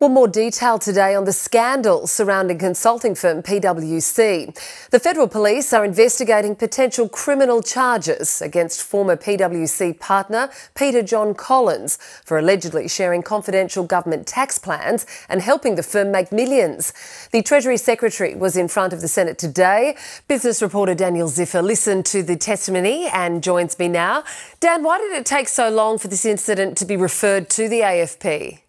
Well, more detail today on the scandal surrounding consulting firm PwC. The Federal Police are investigating potential criminal charges against former PwC partner Peter John Collins for allegedly sharing confidential government tax plans and helping the firm make millions. The Treasury Secretary was in front of the Senate today. Business reporter Daniel Ziffer listened to the testimony and joins me now. Dan, why did it take so long for this incident to be referred to the AFP?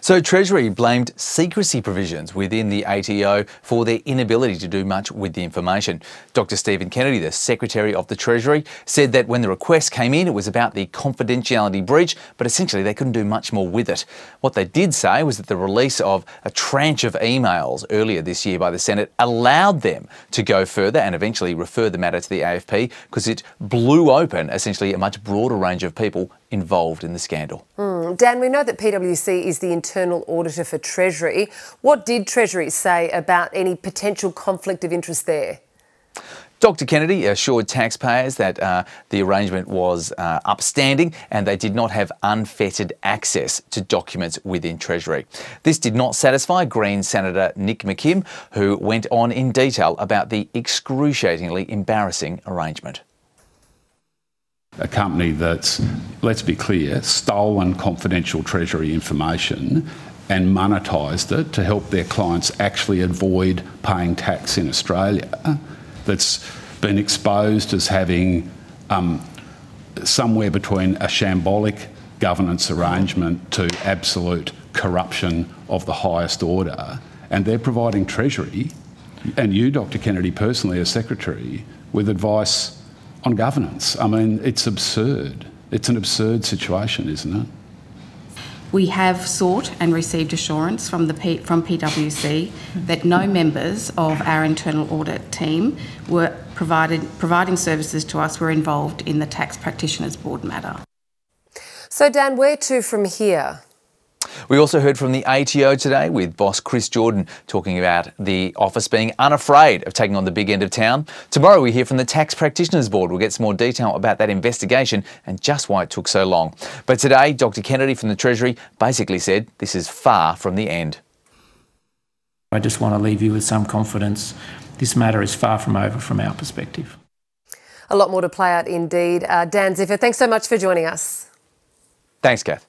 So Treasury blamed secrecy provisions within the ATO for their inability to do much with the information. Dr Stephen Kennedy, the Secretary of the Treasury, said that when the request came in, it was about the confidentiality breach, but essentially they couldn't do much more with it. What they did say was that the release of a tranche of emails earlier this year by the Senate allowed them to go further and eventually refer the matter to the AFP because it blew open essentially a much broader range of people involved in the scandal. Dan, we know that PwC is the internal auditor for Treasury. What did Treasury say about any potential conflict of interest there? Dr Kennedy assured taxpayers that the arrangement was upstanding and they did not have unfettered access to documents within Treasury. This did not satisfy Green Senator Nick McKim, who went on in detail about the excruciatingly embarrassing arrangement. A company that's, let's be clear, stolen confidential Treasury information and monetised it to help their clients actually avoid paying tax in Australia, that's been exposed as having somewhere between a shambolic governance arrangement to absolute corruption of the highest order. And they're providing Treasury, and you, Dr Kennedy, personally as Secretary, with advice on governance. I mean, it's absurd. It's an absurd situation, isn't it? We have sought and received assurance from PwC that no members of our internal audit team were providing services to us were involved in the Tax Practitioners Board matter. So, Dan, where to from here? We also heard from the ATO today with boss Chris Jordan talking about the office being unafraid of taking on the big end of town. Tomorrow we hear from the Tax Practitioners Board. We'll get some more detail about that investigation and just why it took so long. But today, Dr Kennedy from the Treasury basically said this is far from the end. I just want to leave you with some confidence. This matter is far from over from our perspective. A lot more to play out indeed. Dan Ziffer, thanks so much for joining us. Thanks, Kath.